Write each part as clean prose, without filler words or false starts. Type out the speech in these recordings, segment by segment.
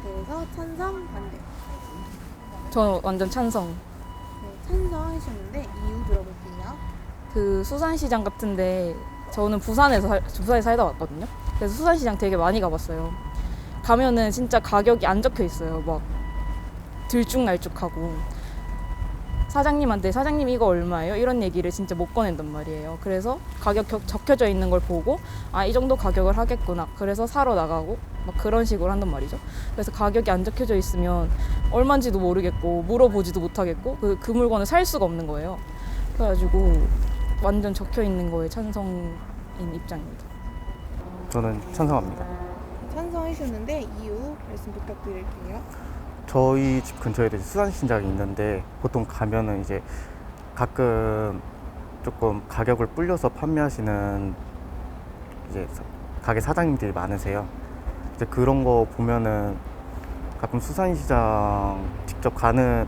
대해서 찬성, 반대. 저는 완전 찬성. 네, 찬성하셨는데 이유 들어볼게요. 그 수산시장 같은데 저는 부산에 살다 왔거든요. 그래서 수산시장 되게 많이 가봤어요. 가면은 진짜 가격이 안 적혀 있어요. 막 들쭉날쭉하고 사장님한테 사장님 이거 얼마예요? 이런 얘기를 진짜 못 꺼낸단 말이에요. 그래서 가격 적혀져 있는 걸 보고 아, 이 정도 가격을 하겠구나. 그래서 사러 나가고 막 그런 식으로 한단 말이죠. 그래서 가격이 안 적혀져 있으면 얼마인지도 모르겠고 물어보지도 못하겠고 그 물건을 살 수가 없는 거예요. 그래가지고 완전 적혀 있는 거에 찬성인 입장입니다. 저는 찬성합니다. 찬성하셨는데 이유 말씀 부탁드릴게요. 저희 집 근처에도 이제 수산시장이 있는데 보통 가면은 이제 가끔 조금 가격을 불려서 판매하시는 이제 가게 사장님들이 많으세요. 이제 그런 거 보면은 가끔 수산시장 직접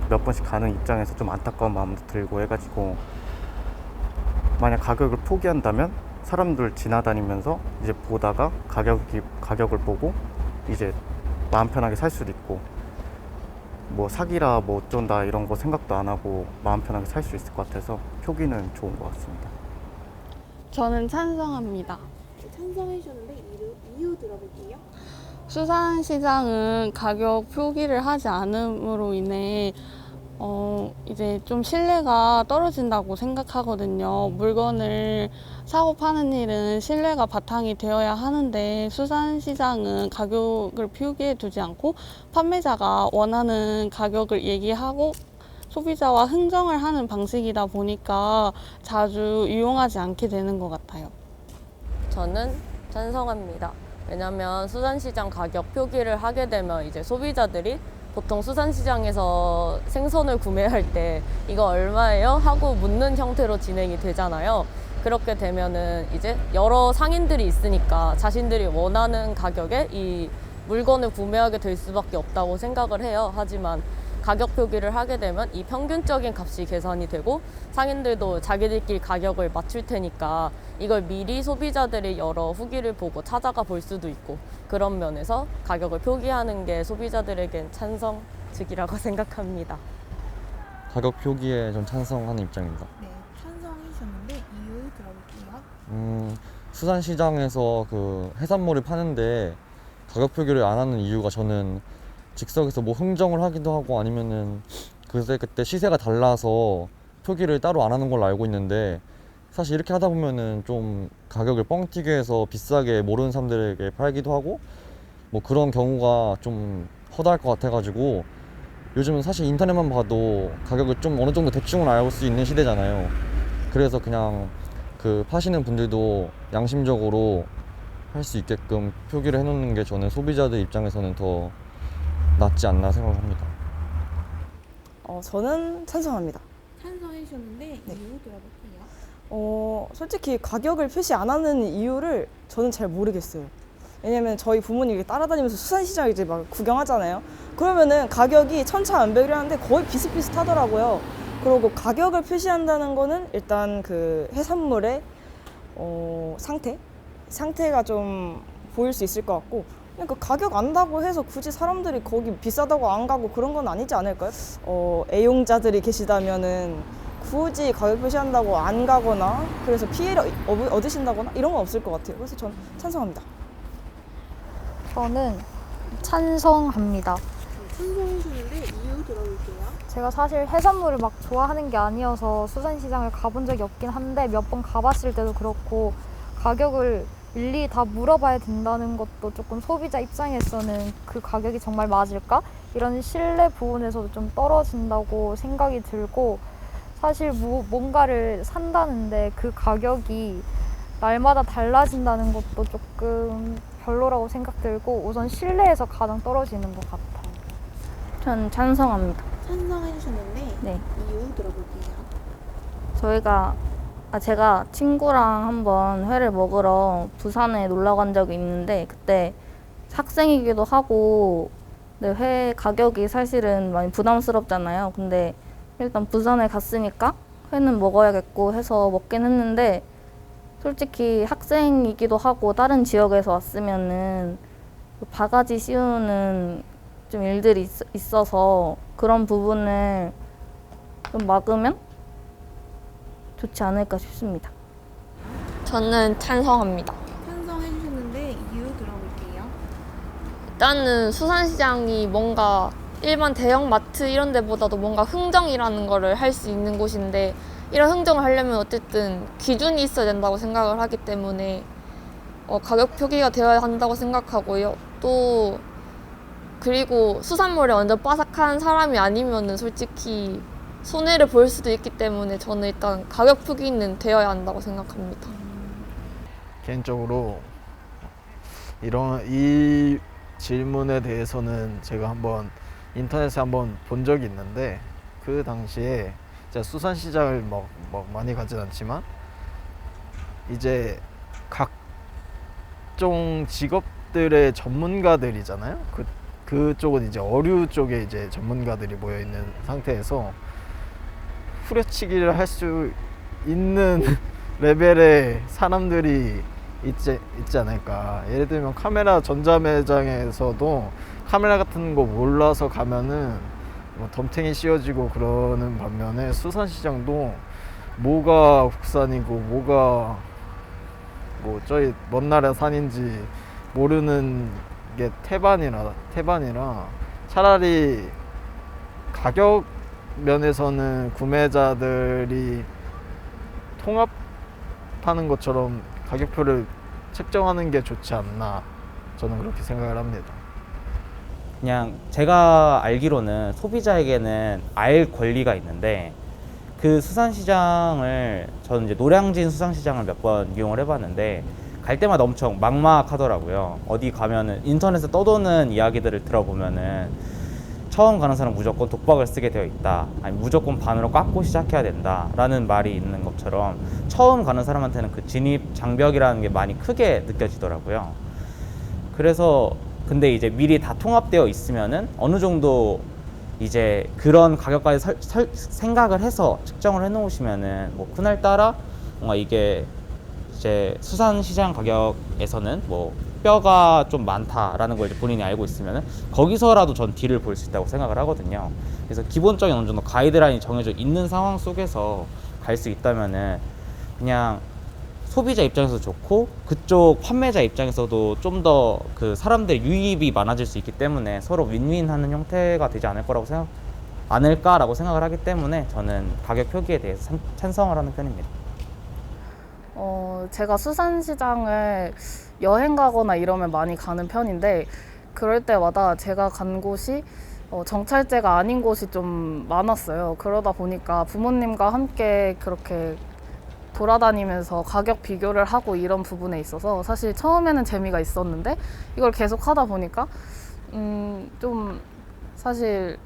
몇 번씩 가는 입장에서 좀 안타까운 마음도 들고 해가지고 만약 가격을 포기한다면 사람들 지나다니면서 이제 보다가 가격을 보고 이제 마음 편하게 살 수도 있고 뭐 사기라 뭐 어쩐다 이런 거 생각도 안 하고 마음 편하게 살 수 있을 것 같아서 표기는 좋은 것 같습니다. 저는 찬성합니다. 네, 찬성하셨는데 이유 들어볼게요. 수산시장은 가격 표기를 하지 않음으로 인해 이제 좀 신뢰가 떨어진다고 생각하거든요. 물건을 사고 파는 일은 신뢰가 바탕이 되어야 하는데 수산시장은 가격을 표기해 두지 않고 판매자가 원하는 가격을 얘기하고 소비자와 흥정을 하는 방식이다 보니까 자주 이용하지 않게 되는 것 같아요. 저는 찬성합니다. 왜냐하면 수산시장 가격 표기를 하게 되면 이제 소비자들이 보통 수산시장에서 생선을 구매할 때 이거 얼마예요? 하고 묻는 형태로 진행이 되잖아요. 그렇게 되면은 이제 여러 상인들이 있으니까 자신들이 원하는 가격에 이 물건을 구매하게 될 수밖에 없다고 생각을 해요. 하지만 가격 표기를 하게 되면 이 평균적인 값이 계산이 되고 상인들도 자기들끼리 가격을 맞출 테니까 이걸 미리 소비자들이 여러 후기를 보고 찾아가 볼 수도 있고 그런 면에서 가격을 표기하는 게 소비자들에겐 찬성적이라고 생각합니다. 가격 표기에 좀 찬성하는 입장입니다. 네, 찬성하셨는데 이유 들어볼게요. 수산시장에서 그 해산물을 파는데 가격 표기를 안 하는 이유가 저는 즉석에서 뭐 흥정을 하기도 하고 아니면은 그때 시세가 달라서 표기를 따로 안 하는 걸로 알고 있는데 사실 이렇게 하다 보면은 좀 가격을 뻥튀기 해서 비싸게 모르는 사람들에게 팔기도 하고 뭐 그런 경우가 좀 허다할 것 같아가지고 요즘은 사실 인터넷만 봐도 가격을 좀 어느 정도 대충은 알 수 있는 시대잖아요. 그래서 그냥 그 파시는 분들도 양심적으로 할 수 있게끔 표기를 해놓는 게 저는 소비자들 입장에서는 더 낫지 않나 생각합니다. 저는 찬성합니다. 찬성하셨는데 네. 이유 들어볼게요. 솔직히 가격을 표시 안 하는 이유를 저는 잘 모르겠어요. 왜냐면 저희 부모님이 따라다니면서 수산시장 이제 막 구경하잖아요. 그러면은 가격이 천차만별이라는데 거의 비슷비슷하더라고요. 그리고 가격을 표시한다는 거는 일단 그 해산물의 상태가 좀 보일 수 있을 것 같고 그냥 그 가격 안다고 해서 굳이 사람들이 거기 비싸다고 안 가고 그런 건 아니지 않을까요? 애용자들이 계시다면은 굳이 가격 표시한다고 안 가거나 그래서 피해를 얻으신다거나 이런 건 없을 것 같아요. 그래서 전 찬성합니다. 저는 찬성합니다. 찬성하셨는데 이유 들어볼게요. 제가 사실 해산물을 막 좋아하는 게 아니어서 수산시장을 가본 적이 없긴 한데 몇 번 가봤을 때도 그렇고 가격을 일일이 다 물어봐야 된다는 것도 조금 소비자 입장에서는 그 가격이 정말 맞을까? 이런 신뢰 부분에서도 좀 떨어진다고 생각이 들고 사실 뭔가를 산다는데 그 가격이 날마다 달라진다는 것도 조금 별로라고 생각 들고 우선 신뢰에서 가장 떨어지는 것 같아요. 전 찬성합니다. 찬성하셨는데 네. 이유 들어볼게요. 제가 친구랑 한번 회를 먹으러 부산에 놀러 간 적이 있는데 그때 학생이기도 하고 근데 회 가격이 사실은 많이 부담스럽잖아요. 근데 일단 부산에 갔으니까 회는 먹어야겠고 해서 먹긴 했는데 솔직히 학생이기도 하고 다른 지역에서 왔으면은 바가지 씌우는 좀 일들이 있어서 그런 부분을 좀 막으면 좋지 않을까 싶습니다. 저는 찬성합니다. 찬성해 주셨는데 이유 들어볼게요. 일단은 수산시장이 뭔가 일반 대형 마트 이런 데보다도 뭔가 흥정이라는 거를 할 수 있는 곳인데, 이런 흥정을 하려면 어쨌든 기준이 있어야 된다고 생각을 하기 때문에 가격 표기가 되어야 한다고 생각하고요. 또 그리고 수산물에 완전 빠삭한 사람이 아니면은 솔직히 손해를 볼 수도 있기 때문에 저는 일단 가격 표기는 되어야 한다고 생각합니다. 개인적으로 이 질문에 대해서는 제가 한번 인터넷에 한번 본 적이 있는데, 그 당시에 제가 수산시장을 막 많이 가진 않지만 이제 각종 직업들의 전문가들이잖아요. 그쪽은 이제 어류 쪽에 이제 전문가들이 모여 있는 상태에서 후려치기를 할 수 있는 레벨의 사람들이 있지 않을까. 예를 들면 카메라 전자매장에서도 카메라 같은 거 몰라서 가면은 뭐 덤탱이 씌워지고 그러는 반면에 수산시장도 뭐가 국산이고 뭐가 뭐 저희 먼 나라 산인지 모르는 게 태반이라 차라리 가격 면에서는 구매자들이 통합하는 것처럼 가격표를 책정하는 게 좋지 않나, 저는 그렇게 생각을 합니다. 그냥 제가 알기로는 소비자에게는 알 권리가 있는데, 그 수산시장을 저는 이제 노량진 수산시장을 몇 번 이용을 해봤는데 갈 때마다 엄청 막막하더라고요. 어디 가면은 인터넷에 떠도는 이야기들을 들어보면은 처음 가는 사람 무조건 독박을 쓰게 되어 있다, 아니 무조건 반으로 깎고 시작해야 된다 라는 말이 있는 것처럼 처음 가는 사람한테는 그 진입 장벽이라는 게 많이 크게 느껴지더라고요. 그래서 근데 이제 미리 다 통합되어 있으면은 어느 정도 이제 그런 가격까지 생각을 해서 측정을 해 놓으시면은 뭐 그날따라 뭔가 이게 이제 수산시장 가격에서는 뭐 뼈가 좀 많다라는 걸 이제 본인이 알고 있으면은 거기서라도 전 딜을 볼 수 있다고 생각을 하거든요. 그래서 기본적인 어느 정도 가이드라인이 정해져 있는 상황 속에서 갈 수 있다면은 그냥 소비자 입장에서 좋고 그쪽 판매자 입장에서도 좀 더 그 사람들의 유입이 많아질 수 있기 때문에 서로 윈윈하는 형태가 되지 않을까라고 생각을 하기 때문에 저는 가격 표기에 대해서 찬성을 하는 편입니다. 제가 수산시장을 여행 가거나 이러면 많이 가는 편인데, 그럴 때마다 제가 간 곳이 정찰제가 아닌 곳이 좀 많았어요. 그러다 보니까 부모님과 함께 그렇게 돌아다니면서 가격 비교를 하고 이런 부분에 있어서 사실 처음에는 재미가 있었는데, 이걸 계속 하다 보니까 좀 사실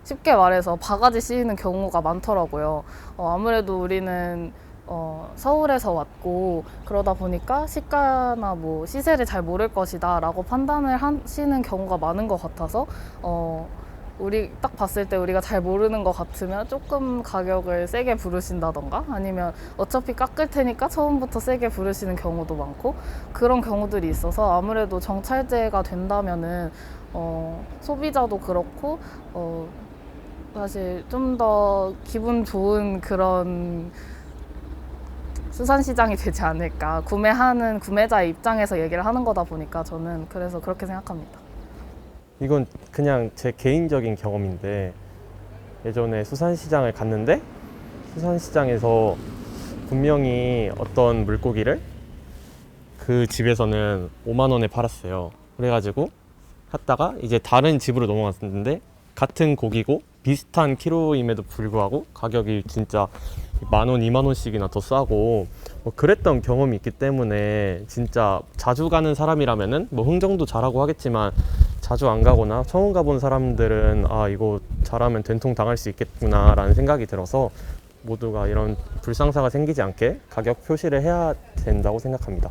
쉽게 말해서 바가지 씌이는 경우가 많더라고요. 아무래도 우리는 서울에서 왔고 그러다 보니까 시가나 뭐 시세를 잘 모를 것이다 라고 판단을 하시는 경우가 많은 것 같아서 우리 딱 봤을 때 우리가 잘 모르는 것 같으면 조금 가격을 세게 부르신다던가, 아니면 어차피 깎을 테니까 처음부터 세게 부르시는 경우도 많고, 그런 경우들이 있어서 아무래도 정찰제가 된다면은 소비자도 그렇고 사실 좀 더 기분 좋은 그런 수산시장이 되지 않을까. 구매하는 구매자의 입장에서 얘기를 하는 거다 보니까 저는 그래서 그렇게 생각합니다. 이건 그냥 제 개인적인 경험인데, 예전에 수산시장을 갔는데 수산시장에서 분명히 어떤 물고기를 그 집에서는 5만 원에 팔았어요. 그래가지고 갔다가 이제 다른 집으로 넘어갔는데 같은 고기고 비슷한 키로임에도 불구하고 가격이 진짜 10,000원, 20,000원씩이나 더 싸고 뭐 그랬던 경험이 있기 때문에, 진짜 자주 가는 사람이라면은 뭐 흥정도 잘하고 하겠지만 자주 안 가거나 처음 가본 사람들은 아, 이거 잘하면 된통 당할 수 있겠구나 라는 생각이 들어서 모두가 이런 불상사가 생기지 않게 가격 표시를 해야 된다고 생각합니다.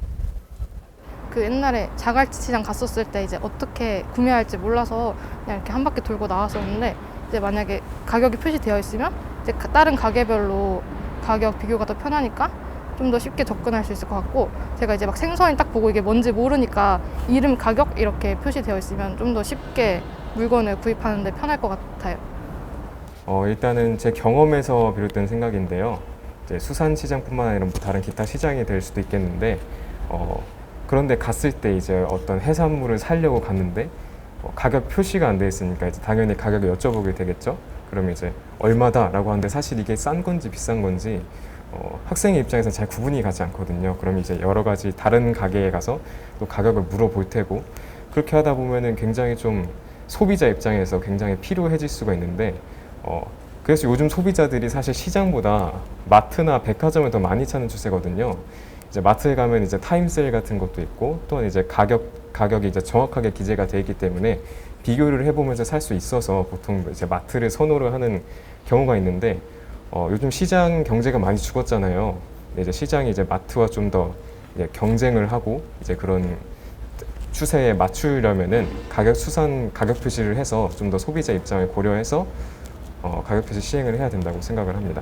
그 옛날에 자갈치 시장 갔었을 때 이제 어떻게 구매할지 몰라서 그냥 이렇게 한 바퀴 돌고 나왔었는데, 이제 만약에 가격이 표시되어 있으면 이제 다른 가게별로 가격 비교가 더 편하니까 좀 더 쉽게 접근할 수 있을 것 같고, 제가 이제 막 생선이 딱 보고 이게 뭔지 모르니까 이름, 가격 이렇게 표시되어 있으면 좀 더 쉽게 물건을 구입하는 데 편할 것 같아요. 일단은 제 경험에서 비롯된 생각인데요. 이제 수산시장뿐만 아니라 뭐 다른 기타 시장이 될 수도 있겠는데 그런데 갔을 때 이제 어떤 해산물을 사려고 갔는데 가격 표시가 안 돼 있으니까 이제 당연히 가격을 여쭤보게 되겠죠. 그러면 이제 얼마다라고 하는데 사실 이게 싼 건지 비싼 건지 학생의 입장에서 잘 구분이 가지 않거든요. 그럼 이제 여러 가지 다른 가게에 가서 또 가격을 물어볼 테고 그렇게 하다 보면은 굉장히 좀 소비자 입장에서 굉장히 피로해질 수가 있는데 그래서 요즘 소비자들이 사실 시장보다 마트나 백화점을 더 많이 찾는 추세거든요. 이제 마트에 가면 이제 타임세일 같은 것도 있고 또한 이제 가격이 이제 정확하게 기재가 되어 있기 때문에 비교를 해보면서 살 수 있어서 보통 이제 마트를 선호를 하는 경우가 있는데 요즘 시장 경제가 많이 죽었잖아요. 이제 시장이 이제 마트와 좀 더 경쟁을 하고 이제 그런 추세에 맞추려면은 가격 표시를 해서 좀 더 소비자 입장을 고려해서 가격 표시 시행을 해야 된다고 생각을 합니다.